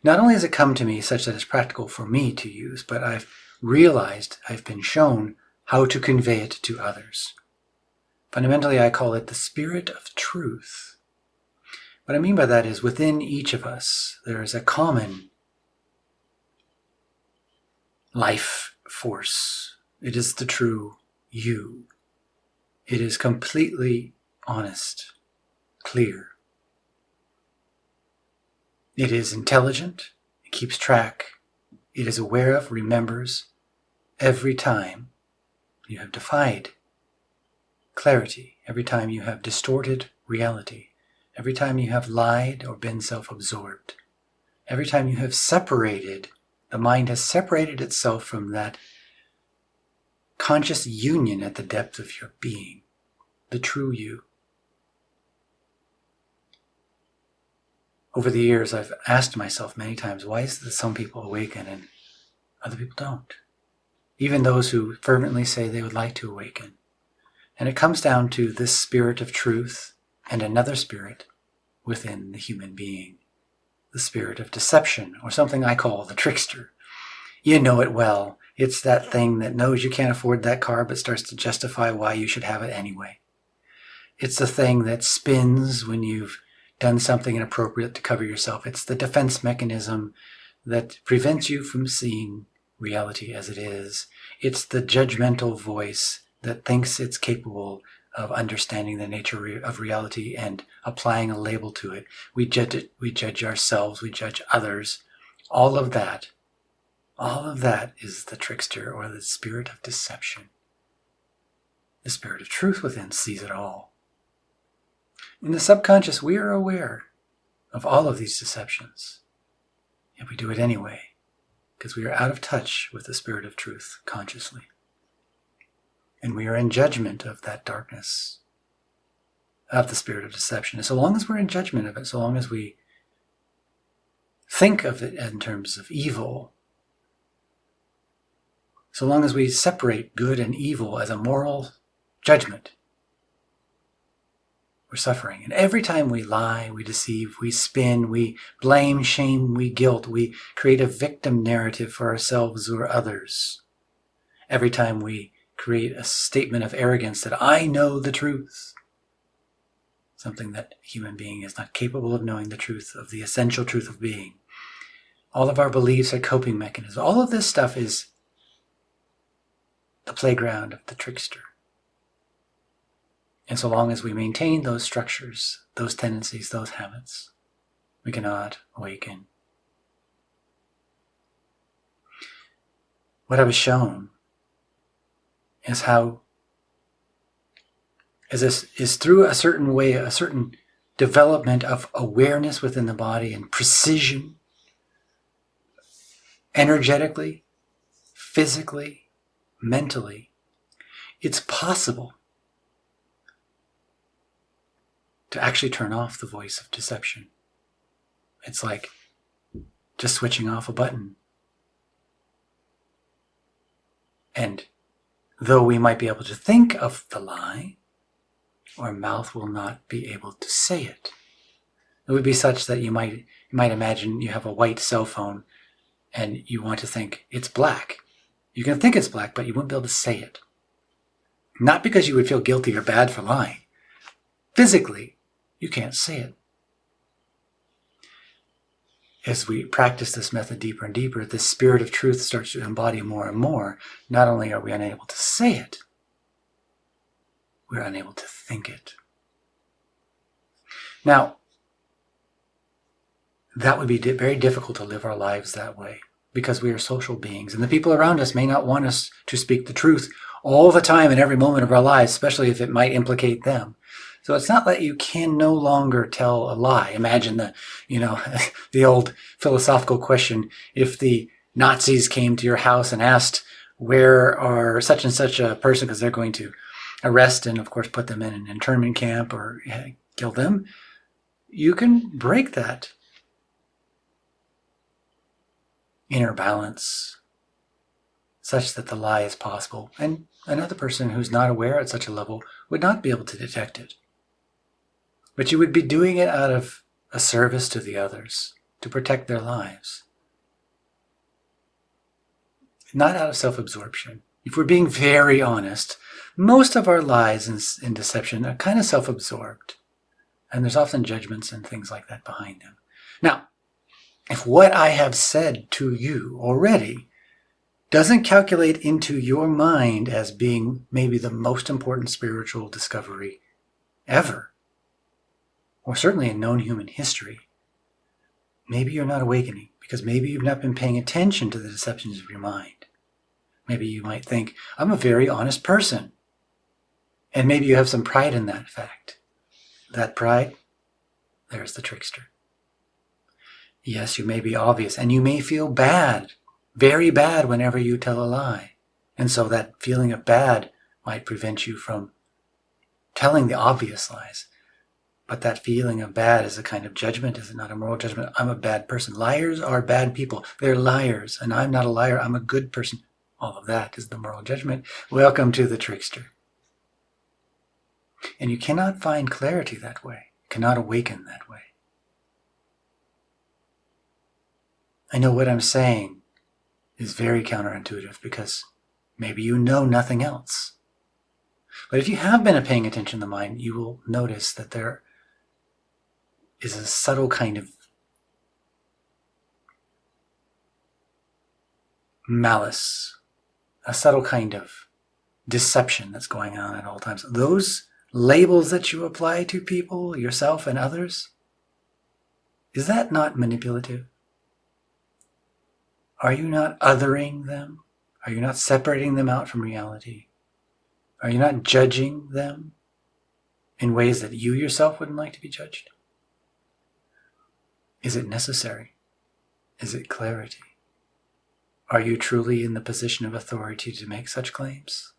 Not only has it come to me such that it's practical for me to use, but I've realized, I've been shown how to convey it to others. Fundamentally, I call it the spirit of truth. What I mean by that is within each of us, there is a common life force. It is the true you. It is completely honest, clear. It is intelligent. It keeps track. It is aware of, remembers every time you have defied clarity, every time you have distorted reality, every time you have lied or been self-absorbed, every time you have separated, the mind has separated itself from that conscious union at the depth of your being, the true you. Over the years, I've asked myself many times, why is it that some people awaken and other people don't? Even those who fervently say they would like to awaken. And it comes down to this spirit of truth and another spirit within the human being, the spirit of deception, or something I call the trickster. You know it well. It's that thing that knows you can't afford that car but starts to justify why you should have it anyway. It's the thing that spins when you've done something inappropriate to cover yourself. It's the defense mechanism that prevents you from seeing reality as it is. It's the judgmental voice that thinks it's capable of understanding the nature of reality and applying a label to it. We judge it, we judge ourselves, we judge others. All of that is the trickster or the spirit of deception. The spirit of truth within sees it all. In the subconscious, we are aware of all of these deceptions. Yet we do it anyway, because we are out of touch with the spirit of truth consciously. And we are in judgment of that darkness, of the spirit of deception. And so long as we're in judgment of it, so long as we think of it in terms of evil, so long as we separate good and evil as a moral judgment, we're suffering. And every time we lie, we deceive, we spin, we blame, shame, we guilt, we create a victim narrative for ourselves or others. Every time we create a statement of arrogance that I know the truth, something that a human being is not capable of knowing the truth of, the essential truth of being. All of our beliefs are coping mechanisms. All of this stuff is the playground of the trickster. And so long as we maintain those structures, those tendencies, those habits, we cannot awaken. What I was shown is how is through a certain way, a certain development of awareness within the body and precision, energetically, physically, mentally, it's possible to actually turn off the voice of deception. It's like just switching off a button. And though we might be able to think of the lie, our mouth will not be able to say it. It would be such that you might imagine you have a white cell phone and you want to think it's black. You can think it's black, but you wouldn't be able to say it. Not because you would feel guilty or bad for lying. Physically, you can't say it. As we practice this method deeper and deeper, this spirit of truth starts to embody more and more. Not only are we unable to say it, we're unable to think it. Now, that would be very difficult to live our lives that way because we are social beings, and the people around us may not want us to speak the truth all the time in every moment of our lives, especially if it might implicate them. So it's not that you can no longer tell a lie. Imagine the old philosophical question, if the Nazis came to your house and asked, where are such and such a person, because they're going to arrest and of course put them in an internment camp or kill them, you can break that inner balance such that the lie is possible. And another person who's not aware at such a level would not be able to detect it. But you would be doing it out of a service to the others, to protect their lives. Not out of self-absorption. If we're being very honest, most of our lies in deception are kind of self-absorbed. And there's often judgments and things like that behind them. Now, if what I have said to you already doesn't calculate into your mind as being maybe the most important spiritual discovery ever, or certainly in known human history, maybe you're not awakening because maybe you've not been paying attention to the deceptions of your mind. Maybe you might think, I'm a very honest person. And maybe you have some pride in that fact. That pride, there's the trickster. Yes, you may be obvious, and you may feel bad, very bad whenever you tell a lie. And so that feeling of bad might prevent you from telling the obvious lies. But that feeling of bad is a kind of judgment, is it not a moral judgment? I'm a bad person. Liars are bad people. They're liars, and I'm not a liar. I'm a good person. All of that is the moral judgment. Welcome to the trickster. And you cannot find clarity that way. You cannot awaken that way. I know what I'm saying is very counterintuitive because maybe you know nothing else. But if you have been paying attention to the mind, you will notice that there is a subtle kind of malice, a subtle kind of deception that's going on at all times. Those labels that you apply to people, yourself and others, is that not manipulative? Are you not othering them? Are you not separating them out from reality? Are you not judging them in ways that you yourself wouldn't like to be judged? Is it necessary? Is it clarity? Are you truly in the position of authority to make such claims?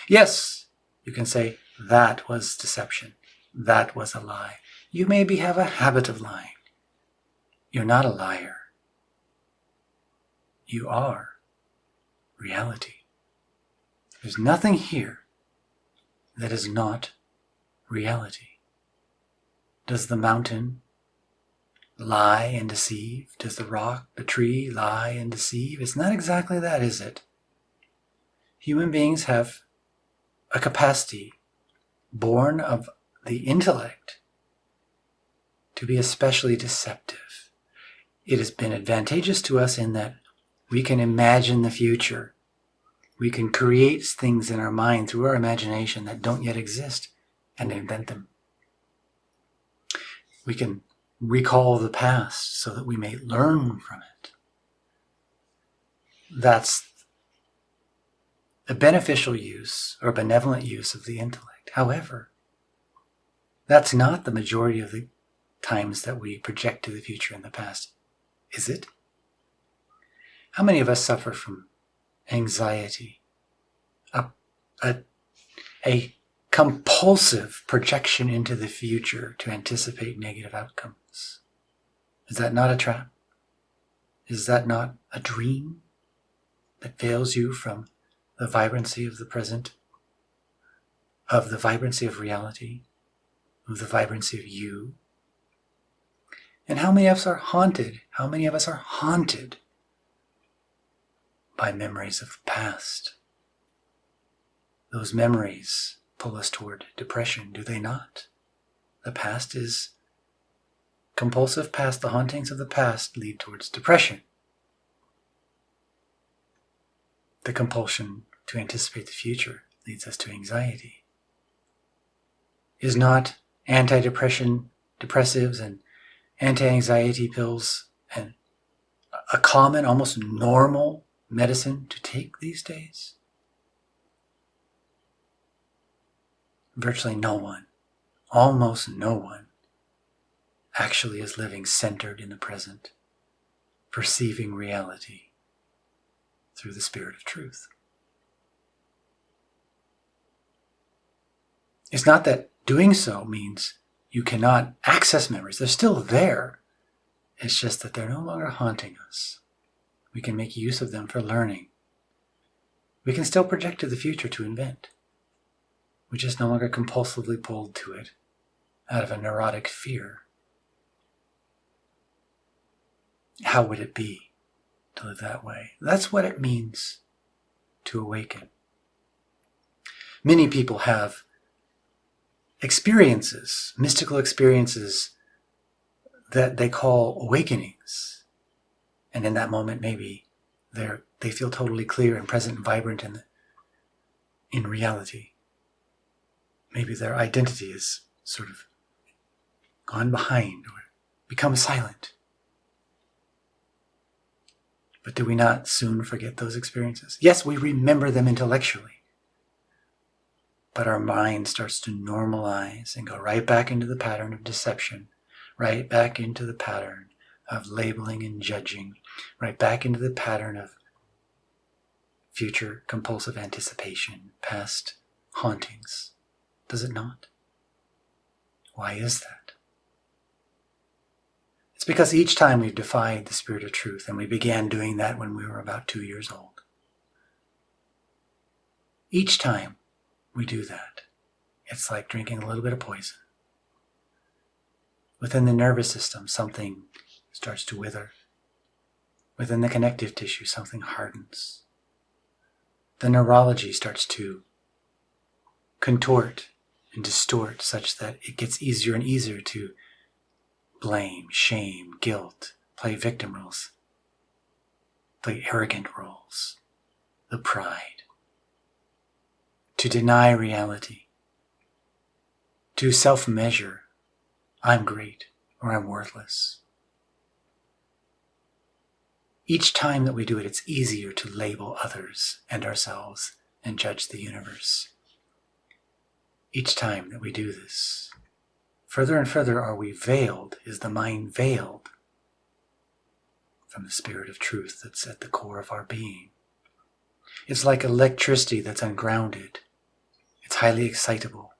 Yes, you can say, that was deception. That was a lie. You maybe have a habit of lying. You're not a liar. You are reality. There's nothing here that is not reality. Does the mountain lie and deceive? Does the rock, the tree lie and deceive? It's not exactly that, is it? Human beings have a capacity born of the intellect to be especially deceptive. It has been advantageous to us in that we can imagine the future. We can create things in our mind through our imagination that don't yet exist and invent them. We can recall the past so that we may learn from it. That's a beneficial use or benevolent use of the intellect. However, that's not the majority of the times that we project to the future and the past, is it? How many of us suffer from anxiety, a compulsive projection into the future to anticipate negative outcomes? Is that not a trap? Is that not a dream that veils you from the vibrancy of the present, of the vibrancy of reality, of the vibrancy of you? And how many of us are haunted? How many of us are haunted by memories of the past? Those memories pull us toward depression, do they not? The past is compulsive past. The hauntings of the past lead towards depression. The compulsion to anticipate the future leads us to anxiety. Is not antidepressives and anti-anxiety pills and a common, almost normal medicine to take these days? Virtually no one, almost no one, actually is living centered in the present, perceiving reality through the spirit of truth. It's not that doing so means you cannot access memories. They're still there. It's just that they're no longer haunting us. We can make use of them for learning. We can still project to the future to invent. We're just no longer compulsively pulled to it out of a neurotic fear. How would it be to live that way? That's what it means to awaken. Many people have experiences, mystical experiences that they call awakenings. And in that moment, maybe they feel totally clear and present and vibrant in reality. Maybe their identity is sort of gone behind or become silent. But do we not soon forget those experiences? Yes, we remember them intellectually, but our mind starts to normalize and go right back into the pattern of deception, right back into the pattern of labeling and judging, right back into the pattern of future compulsive anticipation, past hauntings. Does it not? Why is that? It's because each time we've defied the spirit of truth, and we began doing that when we were about 2 years old. Each time we do that, it's like drinking a little bit of poison. Within the nervous system, something starts to wither. Within the connective tissue, something hardens. The neurology starts to contort and distort such that it gets easier and easier to blame, shame, guilt, play victim roles, play arrogant roles, the pride, to deny reality, to self-measure, I'm great or I'm worthless. Each time that we do it, it's easier to label others and ourselves and judge the universe. Each time that we do this, further and further are we veiled, is the mind veiled from the spirit of truth that's at the core of our being. It's like electricity that's ungrounded. It's highly excitable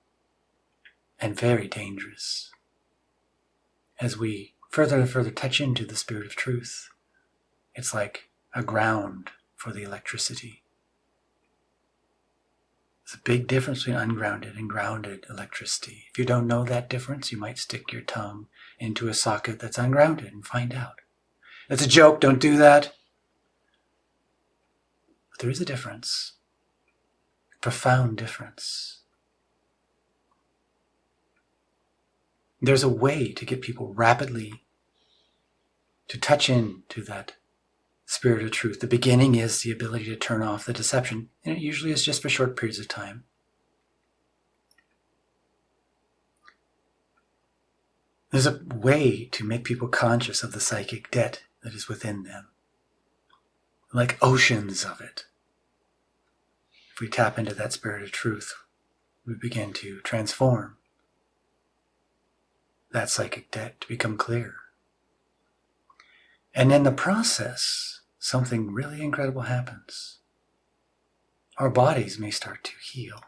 and very dangerous. As we further and further touch into the spirit of truth, it's like a ground for the electricity. There's a big difference between ungrounded and grounded electricity. If you don't know that difference, you might stick your tongue into a socket that's ungrounded and find out. It's a joke, don't do that. But there is a difference, a profound difference. There's a way to get people rapidly to touch into that spirit of truth. The beginning is the ability to turn off the deception, and it usually is just for short periods of time. There's a way to make people conscious of the psychic debt that is within them, like oceans of it. If we tap into that spirit of truth, we begin to transform that psychic debt to become clear. And in the process, something really incredible happens. Our bodies may start to heal.